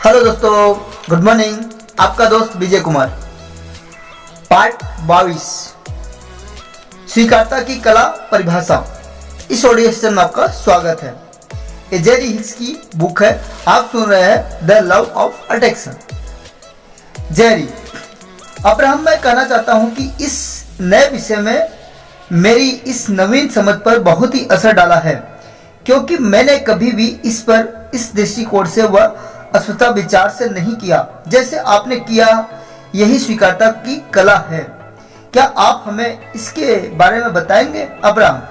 Hello दोस्तों, good morning. आपका दोस्त विजय कुमार। पार्ट 22 स्वीकारता की कला परिभाषा। इस ऑडियो सेशन में आपका स्वागत है। ये जेरी हिक्स की बुक है। आप सुन रहे हैं the love of attraction. Jerry Abraham, मैं कहना चाहता हूं कि इस नए विषय में मेरी इस नवीन समझ पर बहुत ही असर डाला है, क्योंकि मैंने कभी भी इस दृष्टिकोण से व अस्पष्ट विचार से नहीं किया जैसे आपने किया। यही स्वीकारता की कला है। क्या आप हमें इसके बारे में बताएंगे? अब्राहम,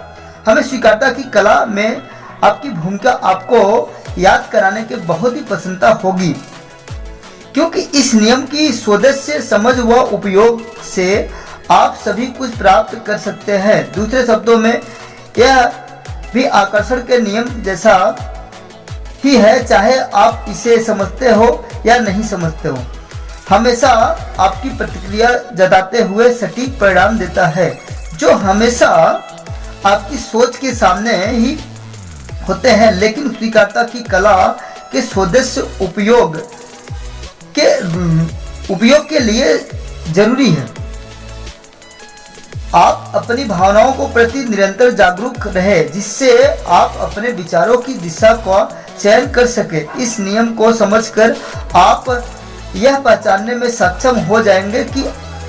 हमें स्वीकारता की कला में आपकी भूमिका आपको याद कराने के बहुत ही प्रसन्नता होगी, क्योंकि इस नियम की स्वदेशी समझ व उपयोग से आप सभी कुछ प्राप्त कर सकते हैं। दूसरे शब्दों में, यह भी आकर्षण के नियम जैसा ही है, चाहे आप इसे समझते हो या नहीं समझते हो। हमेशा आपकी प्रतिक्रिया जताते हुए सटीक परिणाम देता है, जो हमेशा आपकी सोच के सामने ही होते हैं, लेकिन स्वीकारता की कला के स्वदेशी उपयोग के लिए जरूरी है। आप अपनी भावनाओं को प्रति निरंतर जागरूक रहे, जिससे आप अपने विचारों की दिशा का चयन कर सके। इस नियम को समझकर आप यह पहचानने में सक्षम हो जाएंगे कि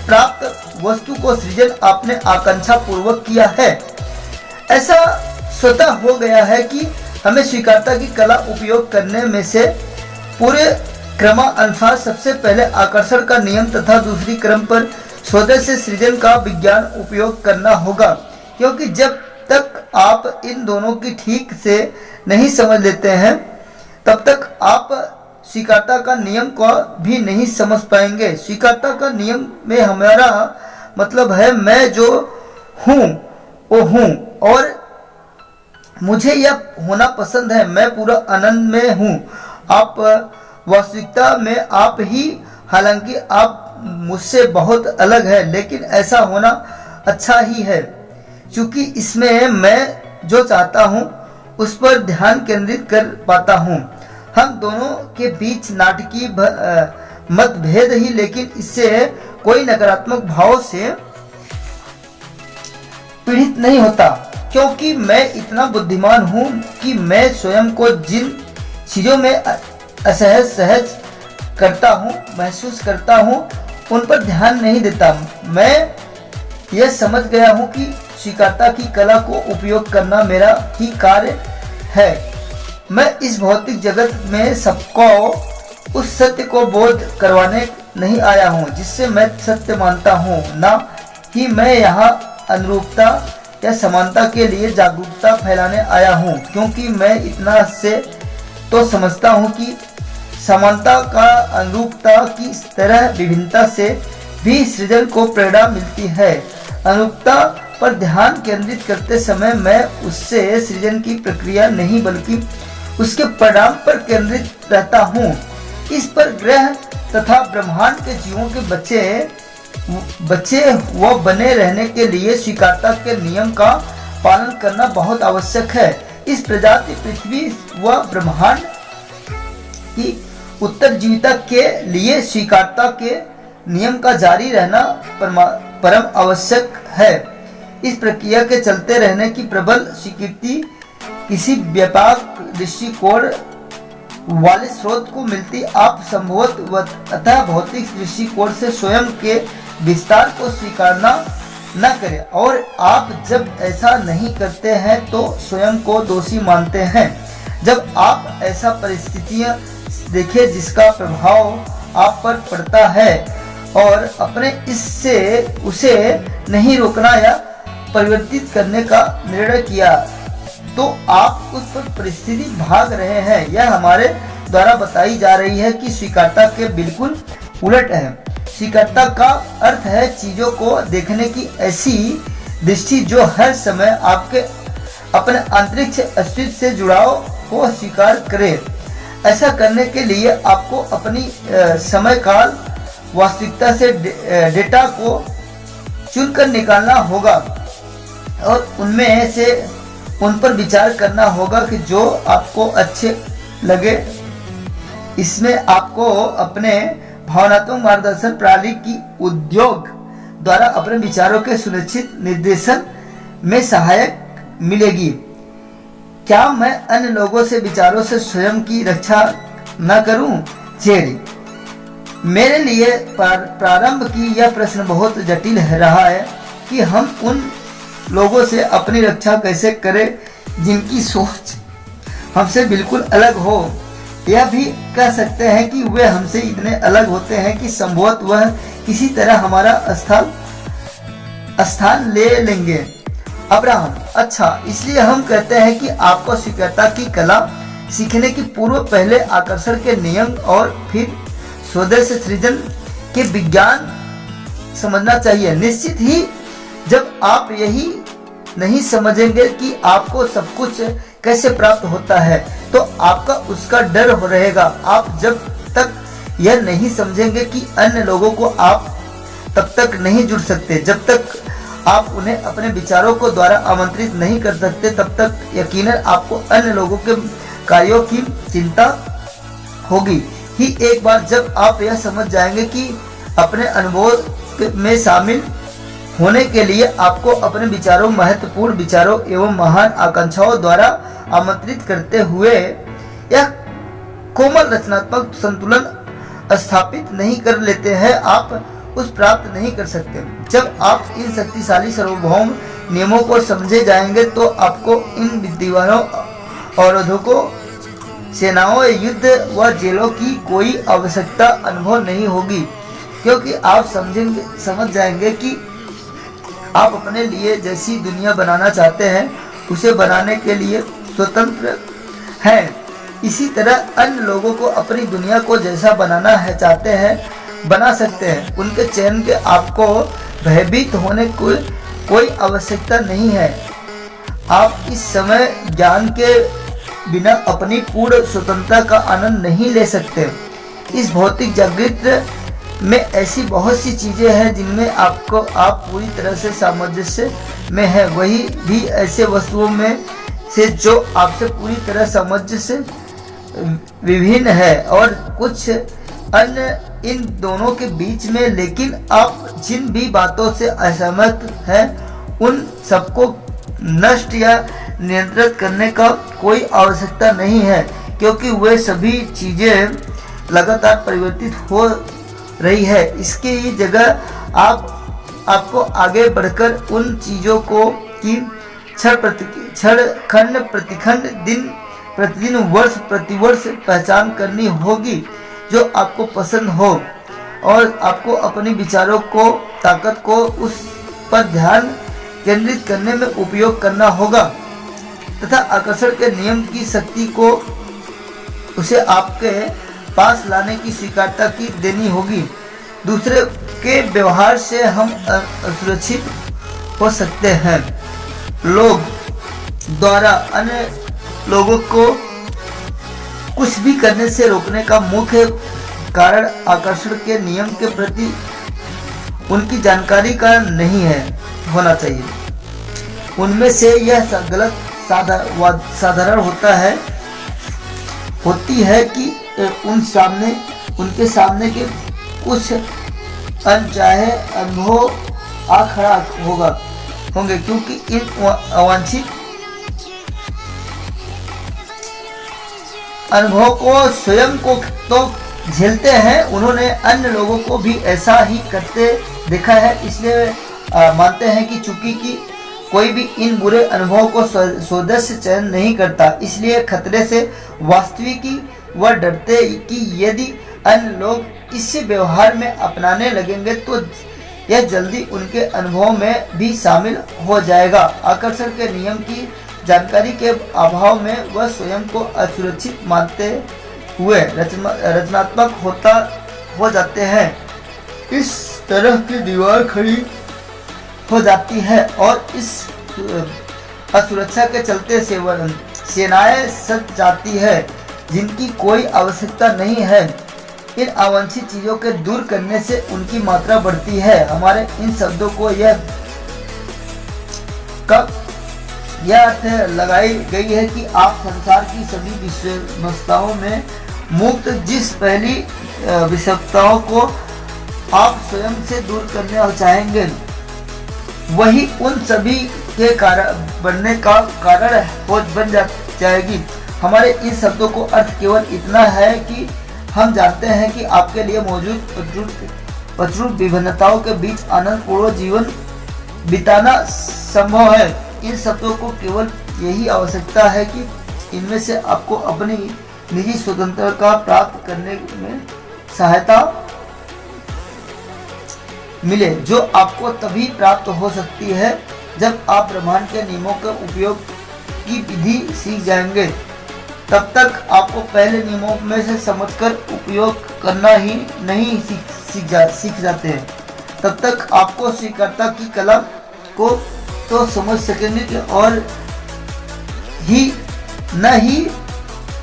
प्राप्त वस्तु को सृजन आपने आकांक्षा पूर्वक किया है। ऐसा स्वतः हो गया है कि हमें स्वीकारता की कला उपयोग करने में से पूरे क्रमानुसार सबसे पहले आकर्षण का नियम तथा दूसरी क्रम पर स्वदेशी सृजन का विज्ञान उपयोग करना होगा, क्योंकि जब तक आप इन दोनों की ठीक से नहीं समझ लेते हैं, तब तक आप स्वीकारता का नियम को भी नहीं समझ पाएंगे। स्वीकारता का नियम में हमारा मतलब है, मैं जो हूँ वो हूँ और मुझे यह होना पसंद है। मैं पूरा आनंद में हूँ। आप वास्तविकता में आप ही, हालांकि आप मुझसे बहुत अलग है, लेकिन ऐसा होना अच्छा ही है, क्योंकि इसमें मैं जो चाहता हूँ उस पर ध्यान केंद्रित कर पाता हूँ। हम दोनों के बीच नाटकीय मतभेद ही, लेकिन इससे कोई नकारात्मक भाव से पीड़ित नहीं होता, क्योंकि मैं इतना बुद्धिमान हूँ कि मैं स्वयं को जिन चीजों में सहज करता हूँ, महसूस करता हूँ, उन पर ध्यान नहीं देता। मैं यह समझ गया हूँ कि स्वीकारता की कला को उपयोग करना मेरा ही कार्य है। मैं इस भौतिक जगत में सबको उस सत्य को बोध करवाने नहीं आया हूँ जिससे मैं सत्य मानता हूँ, ना ही मैं यहाँ अनुरूपता या समानता के लिए जागरूकता फैलाने आया हूँ, क्योंकि मैं इतना से तो समझता हूँ कि समानता का अनुरूपता की तरह विभिन्नता से भी सृजन को प्रेरणा मिलती है। अनुरूपता पर ध्यान केंद्रित करते समय मैं उससे सृजन की प्रक्रिया नहीं बल्कि उसके परिणाम पर केंद्रित रहता हूँ। इस पर ग्रह तथा ब्रह्मांड के जीवों के बचे व बने रहने के लिए स्वीकारता के नियम का पालन करना बहुत आवश्यक है। इस प्रजाति पृथ्वी व ब्रह्मांड की उत्तरजीविता के लिए स्वीकारता के नियम का जारी रहना परम आवश्यक है। इस प्रक्रिया के चलते रहने की प्रबल स्वीकृति किसी व्यापक दृष्टिकोण वाले स्रोत को मिलती। आप संभवतः अतः भौतिक दृष्टिकोण से स्वयं के विस्तार को स्वीकारना न करें, और आप जब ऐसा नहीं करते हैं तो स्वयं को दोषी मानते हैं। जब आप ऐसा परिस्थितियां देखें जिसका प्रभाव आप पर पड़ता है और अपने इससे उसे नहीं रोकना या परिवर्तित करने का निर्णय किया, तो आप उस पर परिस्थिति भाग रहे हैं। यह हमारे द्वारा बताई जा रही है कि स्वीकारता के बिल्कुल उलट है। स्वीकारता का अर्थ है चीजों को देखने की ऐसी दृष्टि जो हर समय आपके अपने आंतरिक अस्तित्व से जुड़ाव को स्वीकार करे। ऐसा करने के लिए आपको अपनी समय काल वास्तविकता से डेटा को चुनकर निकालना होगा और उनमें से उन पर विचार करना होगा कि जो आपको अच्छे लगे इसमें आपको अपने भावनात्मक मार्गदर्शन प्रणाली की उद्योग द्वारा अपने विचारों के सुनिश्चित निर्देशन में सहायक मिलेगी। क्या मैं अन्य लोगों से विचारों से स्वयं की रक्षा न करूं? जेरी, मेरे लिए प्रारंभ की यह प्रश्न बहुत जटिल रहा है कि हम उन लोगों से अपनी रक्षा कैसे करें जिनकी सोच हमसे बिल्कुल अलग हो। यह भी कह सकते हैं कि वे हमसे इतने अलग होते हैं कि संभवतः वह किसी तरह हमारा स्थान ले लेंगे। अब्राहम, अच्छा, इसलिए हम कहते हैं कि आपको स्वीकृति की कला सीखने की पूर्व पहले आकर्षण के नियम और फिर स्वदेश सृजन के विज्ञान समझना चाहिए। निश्चित ही जब आप यही नहीं समझेंगे कि आपको सब कुछ कैसे प्राप्त होता है तो आपका उसका डर रहेगा। आप जब तक यह नहीं समझेंगे कि अन्य लोगों को आप तब तक नहीं जुड़ सकते, जब तक आप उन्हें अपने विचारों को द्वारा आमंत्रित नहीं कर सकते, तब तक यकीनन आपको अन्य लोगों के कार्यों की चिंता होगी ही। एक बार जब आप यह समझ जाएंगे कि अपने अनुभव में शामिल होने के लिए आपको अपने विचारों, महत्वपूर्ण विचारों एवं महान आकांक्षाओं द्वारा आमंत्रित करते हुए यह कोमल रचनात्मक संतुलन स्थापित नहीं कर लेते हैं, आप उस प्राप्त नहीं कर सकते। जब आप इन शक्तिशाली सार्वभौम नियमों को समझे जाएंगे तो आपको इन विद्वानों, अवरोधकों, सेनाओं, युद्ध व जेलों की कोई आवश्यकता अनुभव नहीं होगी, क्योंकि आप समझ जाएंगे कि आप अपने लिए जैसी दुनिया बनाना चाहते हैं उसे बनाने के लिए स्वतंत्र हैं। इसी तरह अन्य लोगों को अपनी दुनिया को जैसा बनाना है चाहते हैं बना सकते हैं। उनके चयन के आपको भयभीत होने की कोई आवश्यकता नहीं है। आप इस समय ज्ञान के बिना अपनी पूर्ण स्वतंत्रता का आनंद नहीं ले सकते। इस भौतिक जागृत में ऐसी बहुत सी चीजें हैं जिनमें आप पूरी तरह से सामंजस्य में है, वही भी ऐसे वस्तुओं में से जो आपसे पूरी तरह सामंजस्य विभिन्न है और कुछ अन्य इन दोनों के बीच में। लेकिन आप जिन भी बातों से असहमत हैं उन सबको नष्ट या नियंत्रित करने का कोई आवश्यकता नहीं है, क्योंकि वे सभी चीजें लगातार परिवर्तित हो रही है। इसकी जगह आपको आगे बढ़कर उन चीजों को की खंड प्रतिखंड, दिन प्रतिदिन, वर्ष प्रतिवर्ष पहचान करनी होगी जो आपको पसंद हो, और आपको अपने विचारों को, ताकत को उस पर ध्यान केंद्रित करने में उपयोग करना होगा तथा आकर्षण के नियम की शक्ति को उसे आपके पास लाने की स्वीकारता की देनी होगी। दूसरे के व्यवहार से हम असुरक्षित हो सकते हैं। लोग द्वारा अन्य लोगों को कुछ भी करने से रोकने का मुख्य कारण आकर्षण के नियम के प्रति उनकी जानकारी का नहीं है होना चाहिए। उनमें से यह गलत साधारण होती है कि उनके सामने के कुछ अनचाहे अनुभव आ खड़ा होंगे, क्योंकि इन अवांछित अनुभव को स्वयं को तो झेलते हैं, उन्होंने अन्य लोगों को भी ऐसा ही करते देखा है। इसलिए मानते हैं कि चूंकि कि कोई भी इन बुरे अनुभवों को स्वदेश से चयन नहीं करता, इसलिए खतरे से वास्तविकी व डरते कि यदि अन्य लोग इस व्यवहार में अपनाने लगेंगे तो यह जल्दी उनके अनुभव में भी शामिल हो जाएगा। आकर्षण के नियम की जानकारी के अभाव में वह स्वयं को असुरक्षित मानते हुए रचनात्मक हो जाते हैं। इस तरह की दीवार खड़ी हो जाती है और इस असुरक्षा के चलते सेनाएं सज जाती है जिनकी कोई आवश्यकता नहीं है। इन अवांछित चीजों के दूर करने से उनकी मात्रा बढ़ती है। हमारे इन शब्दों को यह अर्थ लगाई गई है कि आप संसार की सभी विषमताओं में मुक्त जिस पहली विषमताओं को आप स्वयं से दूर करना चाहेंगे, वही उन सभी के कारण बनने का कारण बन जाएगी। हमारे इन शब्दों को अर्थ केवल इतना है कि हम जानते हैं कि आपके लिए मौजूद प्रचुर विभिन्नताओं के बीच आनंदपूर्वक जीवन बिताना संभव है। इन शब्दों को केवल यही आवश्यकता है कि इनमें से आपको अपनी निजी स्वतंत्रता प्राप्त करने में सहायता मिले, जो आपको तभी प्राप्त हो सकती है जब आप ब्रह्मांड के नियमों के उपयोग की विधि सीख जाएंगे। तब तक आपको पहले नियमों में से समझकर उपयोग करना ही नहीं सीख जाते हैं। तब तक आपको स्वीकारता की कला को तो समझ सकेंगे और ही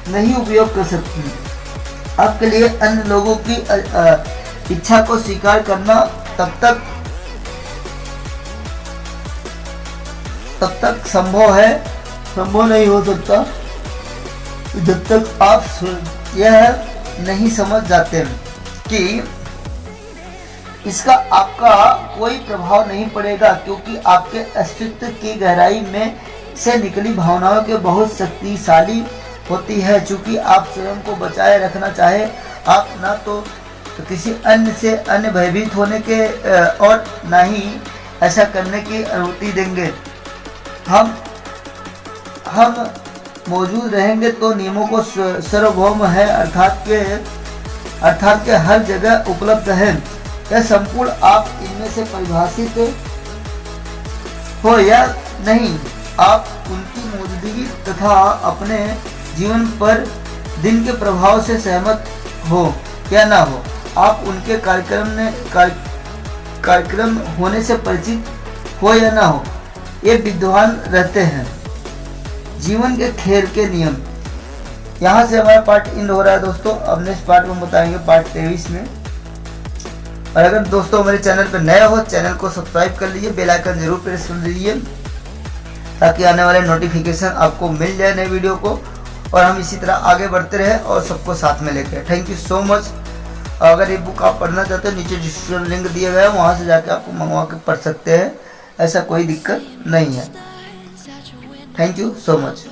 नहीं उपयोग कर सकती। आपके लिए अन्य लोगों की इच्छा को स्वीकार करना तब तक संभव नहीं हो सकता जब तक आप यह नहीं समझ जाते कि इसका आपका कोई प्रभाव नहीं पड़ेगा, क्योंकि आपके अस्तित्व की गहराई में से निकली भावनाओं के बहुत शक्तिशाली होती है। चूंकि आप स्वयं को बचाए रखना चाहे, आप ना तो किसी अन्य से अन्य भयभीत होने के और ना ही ऐसा करने की अनुमति देंगे। हम मौजूद रहेंगे तो नियमों को सार्वभौम है, अर्थात के हर जगह उपलब्ध है। यह संपूर्ण आप इनमें से परिभाषित हो या नहीं, आप उनकी मौजूदगी तथा अपने जीवन पर दिन के प्रभाव से सहमत हो या ना हो, आप उनके कार्यक्रम होने से परिचित हो या ना हो, ये विद्वान रहते हैं। जीवन के खेल के नियम। यहाँ से हमारा पार्ट एंड हो रहा है दोस्तों। अब नेक्स्ट पार्ट में बताएंगे पार्ट 23 में। और अगर दोस्तों मेरे चैनल पर नए हो, चैनल को सब्सक्राइब कर लीजिए, बेल आइकन जरूर प्रेस कर दीजिए ताकि आने वाले नोटिफिकेशन आपको मिल जाए नए वीडियो को, और हम इसी तरह आगे बढ़ते रहे और सबको साथ में लेकर। Thank you so much. अगर ये बुक आप पढ़ना चाहते हो, नीचे डिस्क्रिप्शन लिंक दिया गया है, वहाँ से जाकर आपको मंगवा के पढ़ सकते हैं, ऐसा कोई दिक्कत नहीं है। Thank you so much.